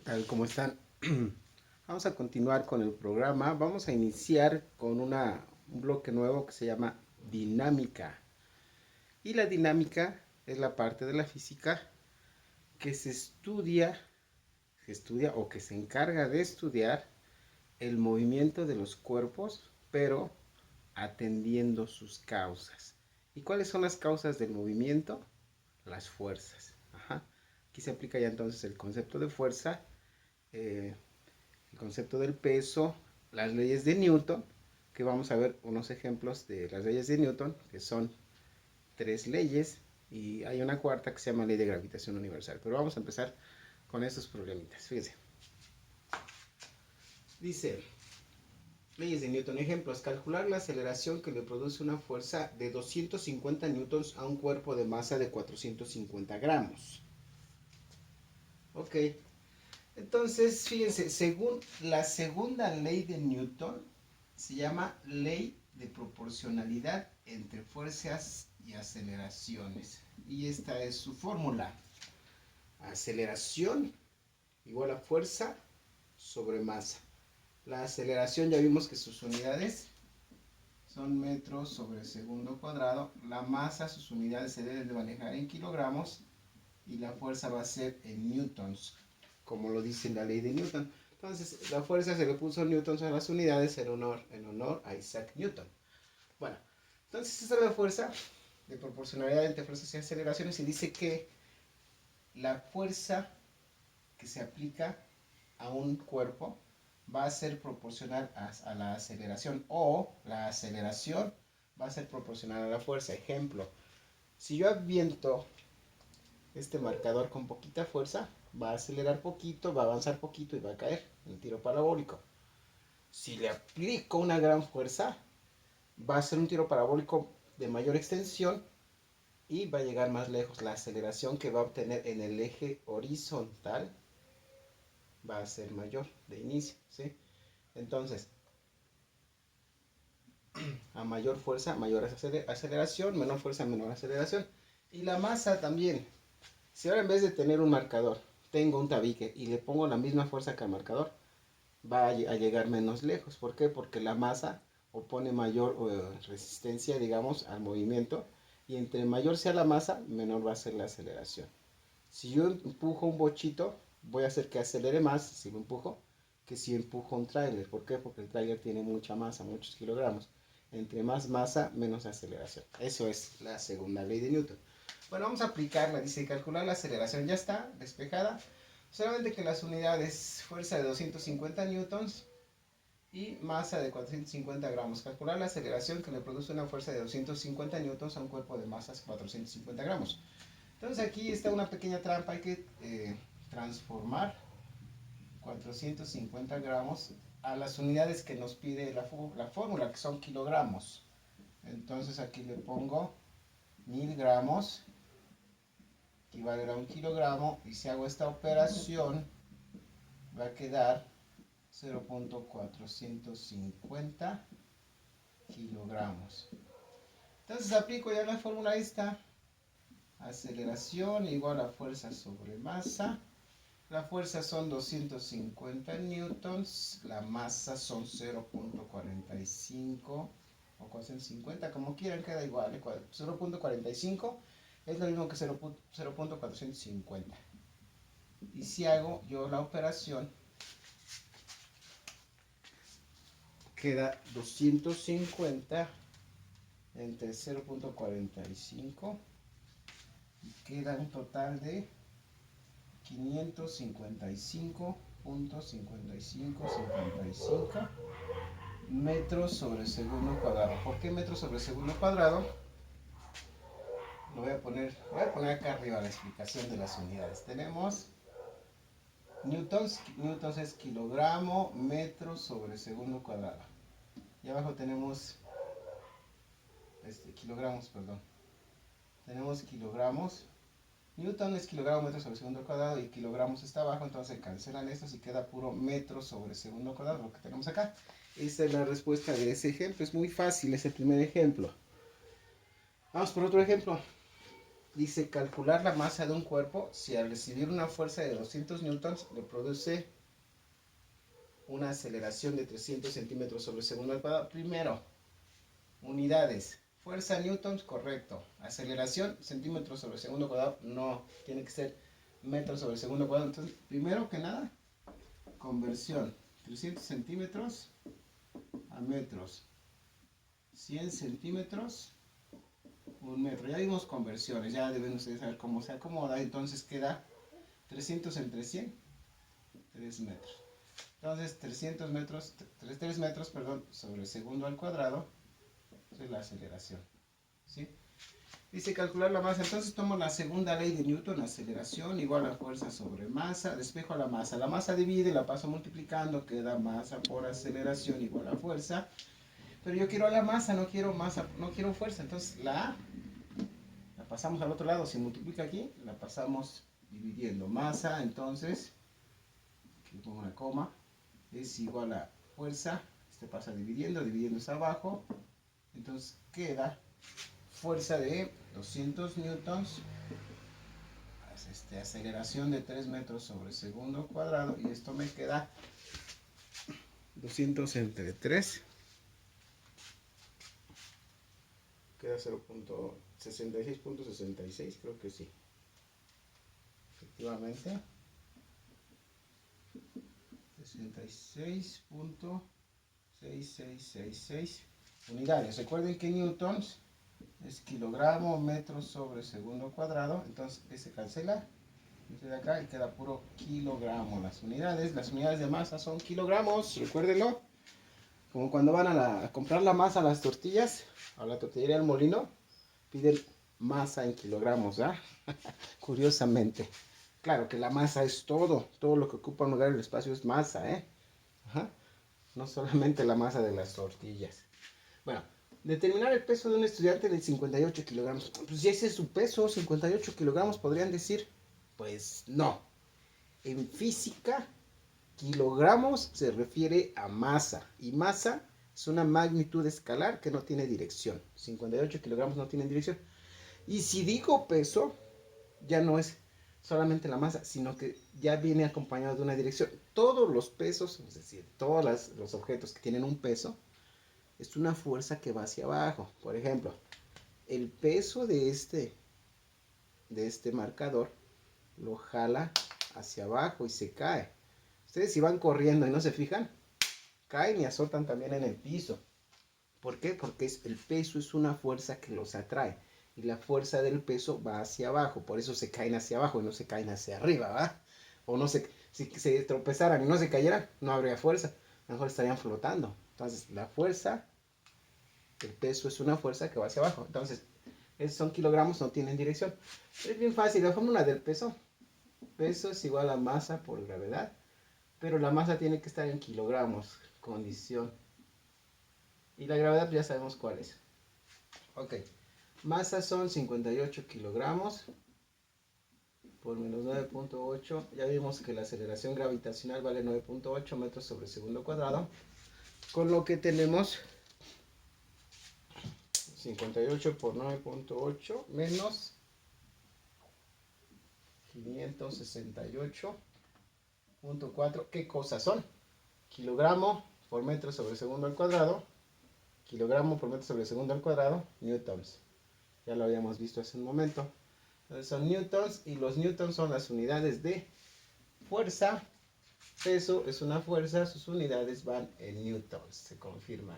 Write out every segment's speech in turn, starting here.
tal? ¿Cómo están? Vamos a continuar con el programa. Vamos a iniciar con un bloque nuevo que se llama dinámica. Y la dinámica es la parte de la física que se estudia o que se encarga de estudiar el movimiento de los cuerpos, pero atendiendo sus causas. ¿Y cuáles son las causas del movimiento? Las fuerzas. Ajá. Aquí se aplica ya entonces el concepto de fuerza, eh, el concepto del peso, las leyes de Newton, que vamos a ver unos ejemplos de las leyes de Newton, que son tres leyes, y hay una cuarta que se llama ley de gravitación universal. Pero vamos a empezar con estos problemitas. Fíjense. Dice, leyes de Newton, ejemplos, calcular la aceleración que le produce una fuerza de 250 newtons a un cuerpo de masa de 450 gramos. Ok, entonces, fíjense, según la segunda ley de Newton, se llama ley de proporcionalidad entre fuerzas y aceleraciones. Y esta es su fórmula. Aceleración igual a fuerza sobre masa. La aceleración ya vimos que sus unidades son metros sobre segundo cuadrado. La masa, sus unidades se deben de manejar en kilogramos. Y la fuerza va a ser en newtons, como lo dice la ley de Newton. Entonces, la fuerza se le puso newtons a las unidades en honor a Isaac Newton. Bueno, entonces esta es la fuerza de proporcionalidad entre fuerzas y aceleraciones y dice que la fuerza que se aplica a un cuerpo va a ser proporcional a la aceleración, o la aceleración va a ser proporcional a la fuerza. Ejemplo, si yo aviento este marcador con poquita fuerza, va a acelerar poquito, va a avanzar poquito y va a caer en tiro parabólico. Si le aplico una gran fuerza, va a ser un tiro parabólico de mayor extensión y va a llegar más lejos. La aceleración que va a obtener en el eje horizontal va a ser mayor de inicio, ¿sí? Entonces, a mayor fuerza, mayor aceleración, menor fuerza, menor aceleración. Y la masa también. Si ahora en vez de tener un marcador, tengo un tabique y le pongo la misma fuerza que al marcador, va a llegar menos lejos. ¿Por qué? Porque la masa opone mayor resistencia, digamos, al movimiento. Y entre mayor sea la masa, menor va a ser la aceleración. Si yo empujo un bochito, voy a hacer que acelere más si lo empujo que si empujo un tráiler. ¿Por qué? Porque el tráiler tiene mucha masa, muchos kilogramos. Entre más masa, menos aceleración. Eso es la segunda ley de Newton. Bueno, vamos a aplicarla. Dice, calcular la aceleración. Ya está despejada. Solamente que las unidades, fuerza de 250 newtons y masa de 450 gramos. Calcular la aceleración que le produce una fuerza de 250 newtons a un cuerpo de masas 450 gramos. Entonces aquí está una pequeña trampa. Hay que transformar 450 gramos a las unidades que nos pide la fórmula, que son kilogramos. Entonces aquí le pongo 1000 gramos, equivale a un kilogramo, y si hago esta operación va a quedar 0.450 kilogramos. Entonces aplico ya la fórmula esta. Aceleración igual a fuerza sobre masa. La fuerza son 250 newtons. La masa son 0.45 o 450, como quieran, queda igual. 0.45 es lo mismo que 0.450. Y si hago yo la operación, queda 250 entre 0.45 y queda un total de 555.5555 metros sobre segundo cuadrado. ¿Por qué metros sobre segundo cuadrado? Voy a poner acá arriba la explicación de las unidades. Tenemos newtons, newtons es kilogramo, metros sobre segundo cuadrado. Y abajo tenemos kilogramos, perdón. Tenemos kilogramos. Newton es kilogramo metro sobre segundo cuadrado y kilogramos está abajo, entonces se cancelan estos y queda puro metro sobre segundo cuadrado, lo que tenemos acá. Esta es la respuesta de ese ejemplo, es muy fácil, es el primer ejemplo. Vamos por otro ejemplo. Dice calcular la masa de un cuerpo si al recibir una fuerza de 200 newtons le produce una aceleración de 300 centímetros sobre segundo al cuadrado. Primero, unidades. Fuerza newtons, correcto. Aceleración, centímetros sobre segundo cuadrado, no. Tiene que ser metros sobre segundo cuadrado. Entonces, primero que nada, conversión. 300 centímetros a metros. 100 centímetros, un metro. Ya vimos conversiones, ya deben ustedes saber cómo se acomoda. Entonces queda 300 entre 100, 3 metros. Entonces 300 metros, 3 metros, perdón, sobre segundo al cuadrado, es la aceleración. ¿Sí? Dice calcular la masa, entonces tomo la segunda ley de Newton, aceleración igual a fuerza sobre masa, despejo la masa. La masa divide, la paso multiplicando, queda masa por aceleración igual a fuerza. Pero yo quiero la masa, no quiero masa, no quiero fuerza. Entonces la A la pasamos al otro lado. Si multiplica aquí, la pasamos dividiendo. Masa, entonces, aquí pongo una coma, es igual a fuerza. Este pasa dividiendo, dividiendo es abajo. Entonces queda fuerza de 200 newtons. Aceleración de 3 metros sobre segundo cuadrado. Y esto me queda 200 entre 3. Queda 0.66.66, creo que sí. Efectivamente. 66.6666 unidades. Recuerden que newtons es kilogramo, metros sobre segundo cuadrado. Entonces, se cancela. Este de acá y queda puro kilogramo. Las unidades de masa son kilogramos. Recuérdenlo. Como cuando van a comprar la masa a las tortillas, a la tortillería del molino, piden masa en kilogramos, ¿ah? Curiosamente. Claro que la masa es todo lo que ocupa un lugar en el espacio es masa, ¿eh? Ajá. No solamente la masa de las tortillas. Bueno, determinar el peso de un estudiante de 58 kilogramos. Pues si ese es su peso, 58 kilogramos, podrían decir, pues no. En física, kilogramos se refiere a masa. Y masa es una magnitud escalar que no tiene dirección. 58 kilogramos no tienen dirección. Y si digo peso, ya no es solamente la masa, sino que ya viene acompañado de una dirección. Todos los pesos, es decir, todos los objetos que tienen un peso, es una fuerza que va hacia abajo. Por ejemplo, el peso de este marcador lo jala hacia abajo y se cae. Ustedes si van corriendo y no se fijan, caen y azotan también en el piso. ¿Por qué? Porque el peso es una fuerza que los atrae. Y la fuerza del peso va hacia abajo. Por eso se caen hacia abajo y no se caen hacia arriba, ¿va? O no se, si se tropezaran y no se cayeran, no habría fuerza. Mejor estarían flotando. Entonces, la fuerza, el peso es una fuerza que va hacia abajo. Entonces, esos son kilogramos, no tienen dirección. Es bien fácil. La fórmula del peso. Peso es igual a masa por gravedad. Pero la masa tiene que estar en kilogramos. Condición. Y la gravedad ya sabemos cuál es. Ok. Masa son 58 kilogramos por menos 9.8. Ya vimos que la aceleración gravitacional vale 9.8 metros sobre segundo cuadrado. Con lo que tenemos 58 por 9.8 menos 568.4. ¿Qué cosas son? Kilogramo por metro sobre segundo al cuadrado. Kilogramo por metro sobre segundo al cuadrado. Newtons. Ya lo habíamos visto hace un momento. Entonces son newtons y los newtons son las unidades de fuerza. Peso es una fuerza, sus unidades van en newtons. Se confirma.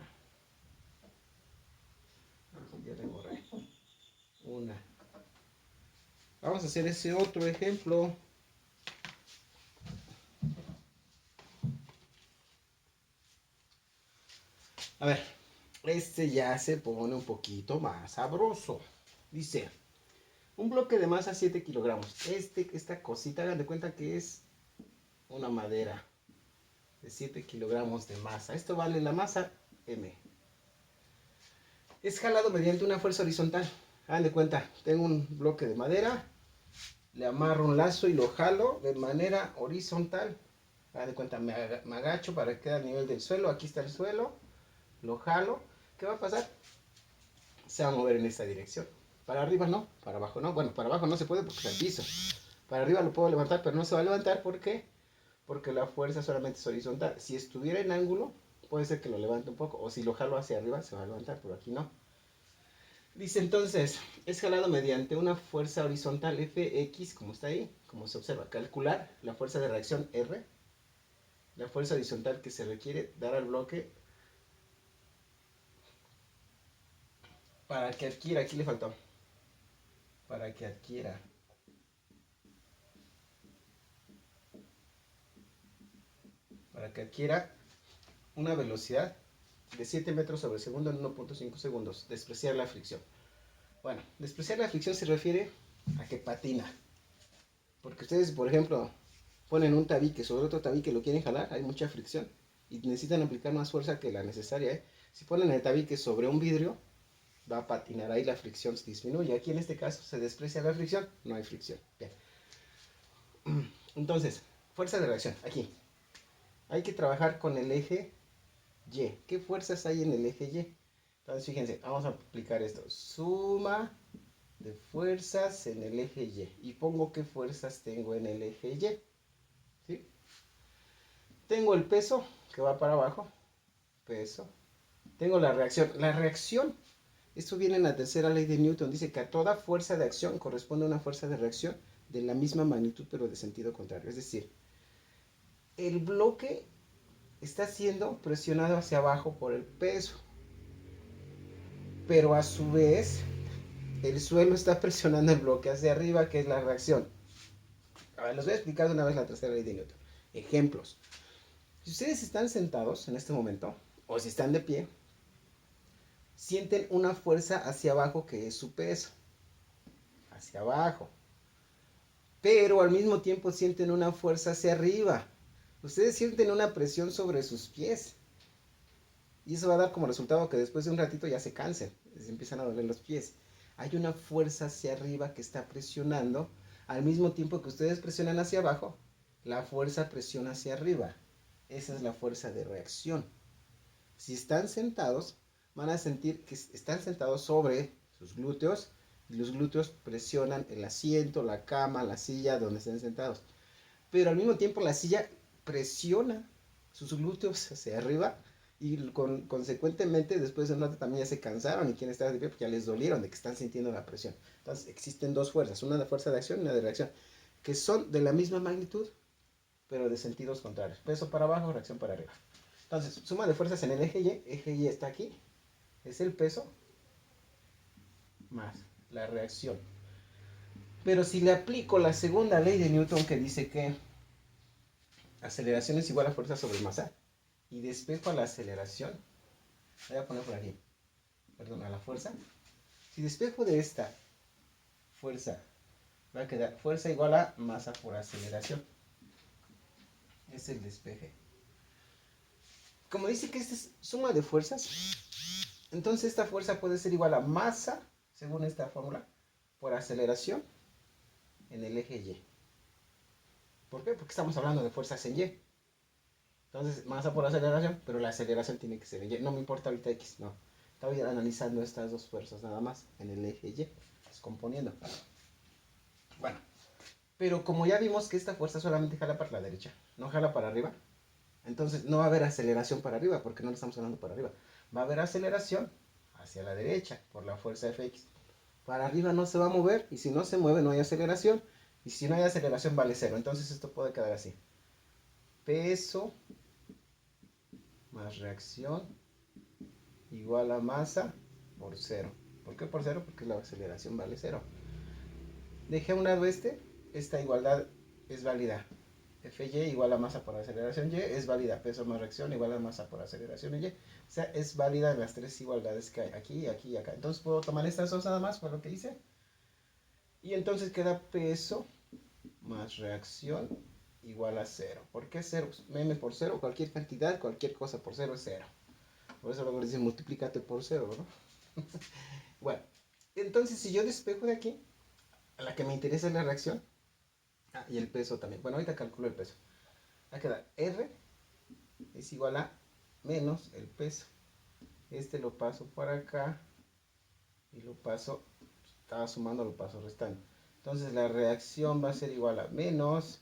Ya le borré. Una. Vamos a hacer ese otro ejemplo. A ver, este ya se pone un poquito más sabroso. Dice, un bloque de masa 7 kilogramos. Esta cosita, hagan de cuenta que es una madera de 7 kilogramos de masa. Esto vale la masa M. Es jalado mediante una fuerza horizontal. Hagan de cuenta, tengo un bloque de madera, le amarro un lazo y lo jalo de manera horizontal. Hagan de cuenta, me agacho para que quede al nivel del suelo. Aquí está el suelo, lo jalo. ¿Qué va a pasar? Se va a mover en esta dirección. Para arriba no, para abajo no. Bueno, para abajo no se puede porque está el piso. Para arriba lo puedo levantar, pero no se va a levantar. ¿Por qué? Porque la fuerza solamente es horizontal. Si estuviera en ángulo, puede ser que lo levante un poco. O si lo jalo hacia arriba, se va a levantar, pero aquí no. Dice entonces, es jalado mediante una fuerza horizontal Fx, como está ahí, como se observa. Calcular la fuerza de reacción R, la fuerza horizontal que se requiere dar al bloque para que adquiera, aquí le faltó, para que adquiera una velocidad de 7 metros sobre segundo en 1.5 segundos. Despreciar la fricción. Bueno, despreciar la fricción se refiere a que patina. Porque ustedes, por ejemplo, ponen un tabique sobre otro tabique, lo quieren jalar, hay mucha fricción y necesitan aplicar más fuerza que la necesaria. Si ponen el tabique sobre un vidrio, va a patinar, ahí la fricción se disminuye. Aquí en este caso se desprecia la fricción, no hay fricción. Bien. Entonces, fuerza de reacción, aquí. Hay que trabajar con el eje Y. ¿Qué fuerzas hay en el eje Y? Entonces, fíjense, vamos a aplicar esto. Suma de fuerzas en el eje Y. Y pongo qué fuerzas tengo en el eje Y. ¿Sí? Tengo el peso que va para abajo. Peso. Tengo la reacción. La reacción, esto viene en la tercera ley de Newton. Dice que a toda fuerza de acción corresponde a una fuerza de reacción de la misma magnitud pero de sentido contrario. Es decir, el bloque está siendo presionado hacia abajo por el peso. Pero a su vez, el suelo está presionando el bloque hacia arriba, que es la reacción. A ver, les voy a explicar de una vez la tercera ley de Newton. Ejemplos. Si ustedes están sentados en este momento, o si están de pie, sienten una fuerza hacia abajo que es su peso. Hacia abajo. Pero al mismo tiempo sienten una fuerza hacia arriba. Ustedes sienten una presión sobre sus pies. Y eso va a dar como resultado que después de un ratito ya se cansen. Les empiezan a doler los pies. Hay una fuerza hacia arriba que está presionando. Al mismo tiempo que ustedes presionan hacia abajo, la fuerza presiona hacia arriba. Esa es la fuerza de reacción. Si están sentados, van a sentir que están sentados sobre sus glúteos y los glúteos presionan el asiento, la cama, la silla donde estén sentados. Pero al mismo tiempo la silla presiona sus glúteos hacia arriba y consecuentemente después de un rato también ya se cansaron y quieren estar de pie porque ya les dolieron de que están sintiendo la presión. Entonces existen dos fuerzas, una de fuerza de acción y una de reacción, que son de la misma magnitud pero de sentidos contrarios. Peso para abajo, reacción para arriba. Entonces, suma de fuerzas en el eje Y está aquí, es el peso más la reacción. Pero si le aplico la segunda ley de Newton que dice que aceleración es igual a fuerza sobre masa y despejo a la aceleración, voy a poner por aquí, perdón, a la fuerza. Si despejo de esta fuerza, va a quedar fuerza igual a masa por aceleración. Es el despeje. Como dice que esta es suma de fuerzas, entonces esta fuerza puede ser igual a masa, según esta fórmula, por aceleración en el eje Y. ¿Por qué? Porque estamos hablando de fuerzas en Y. Entonces, masa por aceleración, pero la aceleración tiene que ser en Y. No me importa ahorita X, no. Estoy analizando estas dos fuerzas nada más en el eje Y, descomponiendo. Bueno, pero como ya vimos que esta fuerza solamente jala para la derecha, no jala para arriba, entonces no va a haber aceleración para arriba, porque no lo estamos hablando para arriba. Va a haber aceleración hacia la derecha por la fuerza Fx. Para arriba no se va a mover, y si no se mueve no hay aceleración, y si no hay aceleración vale cero. Entonces esto puede quedar así. Peso más reacción igual a masa por cero. ¿Por qué por cero? Porque la aceleración vale cero. Dejé a un lado esta igualdad es válida. Fy igual a masa por aceleración y es válida. Peso más reacción igual a masa por aceleración y. O sea, es válida en las tres igualdades que hay aquí, aquí y acá. Entonces puedo tomar estas dos nada más por lo que hice. Y entonces queda peso más reacción igual a cero. ¿Por qué cero? M por cero, cualquier cantidad, cualquier cosa por cero es cero. Por eso luego le dicen multiplícate por cero, ¿no? Bueno, entonces si yo despejo de aquí, a la que me interesa es la reacción. Ah, y el peso también. Bueno, ahorita calculo el peso. Va a quedar R es igual a menos el peso. Este lo paso para acá y lo paso estaba sumando lo paso restando. Entonces la reacción va a ser igual a menos,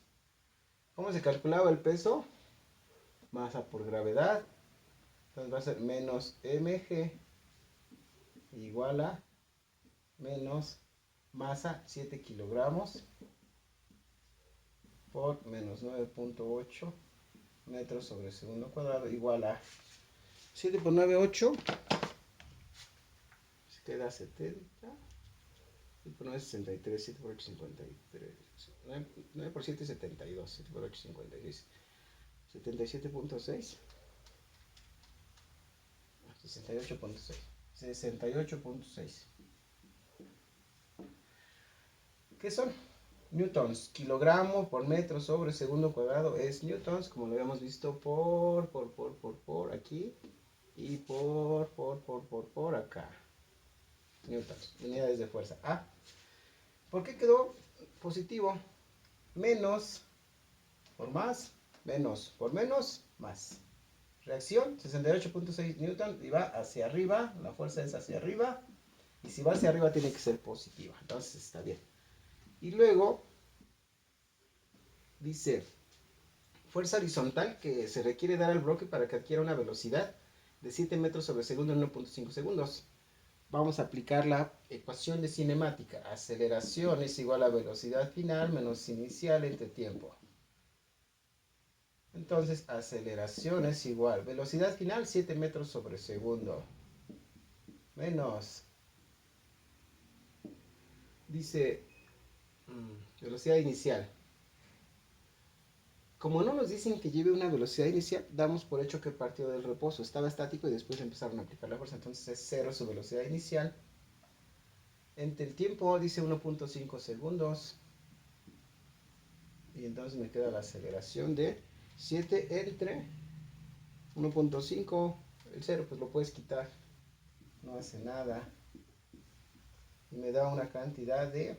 ¿cómo se calculaba el peso? Masa por gravedad. Entonces va a ser menos mg igual a menos masa 7 kilogramos por menos 9.8 metros sobre segundo cuadrado igual a 7 por 9, 8. Se queda 70. 7 por 9, 63. 7 por 8, 53. 9 por 7, 72. 7 por 8, 56. 77.6. 68.6. 68.6. ¿Qué son? Newtons. Kilogramo por metro sobre segundo cuadrado es newtons, como lo habíamos visto por aquí y por acá. Newtons, unidades de fuerza. Ah, ¿por qué quedó positivo? Menos por más, menos por menos, más. Reacción, 68.6 newton y va hacia arriba, la fuerza es hacia arriba. Y si va hacia arriba tiene que ser positiva, entonces está bien. Y luego dice, fuerza horizontal que se requiere dar al bloque para que adquiera una velocidad de 7 metros sobre segundo en 1.5 segundos. Vamos a aplicar la ecuación de cinemática. Aceleración es igual a velocidad final menos inicial entre tiempo. Entonces, aceleración es igual. Velocidad final 7 metros sobre segundo. Menos. Dice, velocidad inicial. Como no nos dicen que lleve una velocidad inicial, damos por hecho que partió del reposo. Estaba estático y después empezaron a aplicar la fuerza. Entonces es 0 su velocidad inicial. Entre el tiempo dice 1.5 segundos. Y entonces me queda la aceleración de 7 entre 1.5. El 0 pues lo puedes quitar. No hace nada. Y me da una cantidad de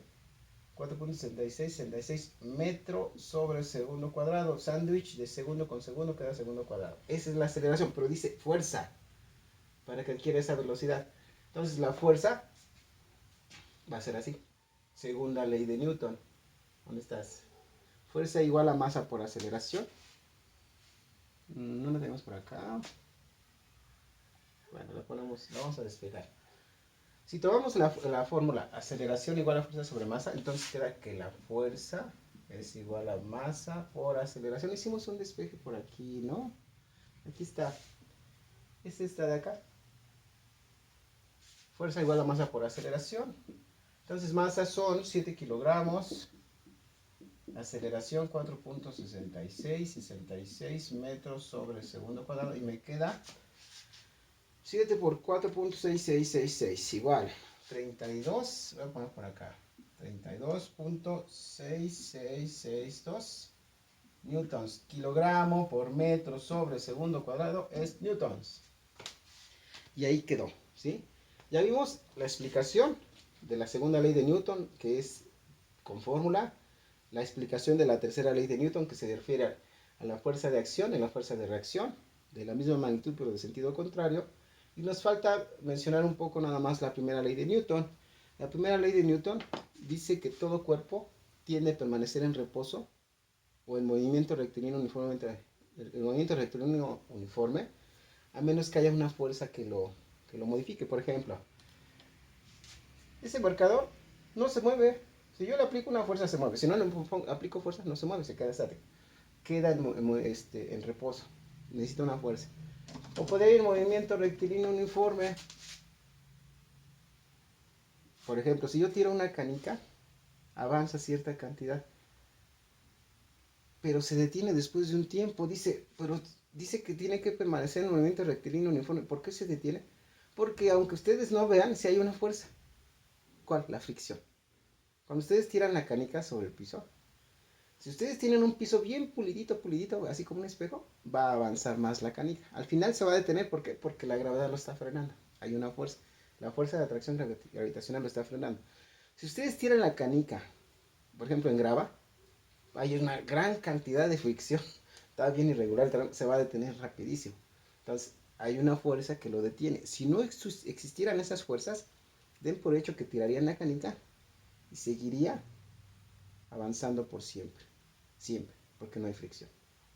4.66 metros sobre segundo cuadrado. Sándwich de segundo con segundo queda segundo cuadrado. Esa es la aceleración, pero dice fuerza para que adquiera esa velocidad. Entonces la fuerza va a ser así. Segunda ley de Newton. ¿Dónde estás? Fuerza igual a masa por aceleración. No la tenemos por acá. Bueno, la vamos a despegar. Si tomamos la fórmula aceleración igual a fuerza sobre masa, entonces queda que la fuerza es igual a masa por aceleración. Hicimos un despeje por aquí, ¿no? Aquí está. Es esta de acá. Fuerza igual a masa por aceleración. Entonces masa son 7 kilogramos. Aceleración 4.66 metros sobre segundo cuadrado. Y me queda 7 por 4.6666 igual 32, voy a poner por acá 32.6662 newtons. Kilogramo por metro sobre segundo cuadrado es newtons. Y ahí quedó, ¿sí? Ya vimos la explicación de la segunda ley de Newton, que es con fórmula. La explicación de la tercera ley de Newton, que se refiere a la fuerza de acción y la fuerza de reacción, de la misma magnitud pero de sentido contrario. Y nos falta mencionar un poco nada más la primera ley de Newton. La primera ley de Newton dice que todo cuerpo tiende a permanecer en reposo o en movimiento rectilíneo uniforme, a menos que haya una fuerza que lo modifique. Por ejemplo, ese marcador no se mueve. Si yo le aplico una fuerza, se mueve. Si no le aplico fuerza, no se mueve, se queda estático. Queda en reposo. Necesita una fuerza. O podría ir en movimiento rectilíneo uniforme. Por ejemplo, si yo tiro una canica, avanza cierta cantidad, pero se detiene después de un tiempo. Pero dice que tiene que permanecer en movimiento rectilíneo uniforme. ¿Por qué se detiene? Porque aunque ustedes no vean, si hay una fuerza. ¿Cuál? La fricción. Cuando ustedes tiran la canica sobre el piso, si ustedes tienen un piso bien pulidito, así como un espejo, va a avanzar más la canica. Al final se va a detener, ¿por qué? Porque la gravedad lo está frenando. Hay una fuerza. La fuerza de atracción gravitacional lo está frenando. Si ustedes tiran la canica, por ejemplo en grava, hay una gran cantidad de fricción. Está bien irregular, se va a detener rapidísimo. Entonces, hay una fuerza que lo detiene. Si no existieran esas fuerzas, den por hecho que tirarían la canica y seguiría avanzando por siempre, siempre, porque no hay fricción,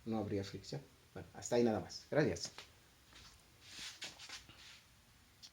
no habría fricción. Bueno, hasta ahí nada más. Gracias.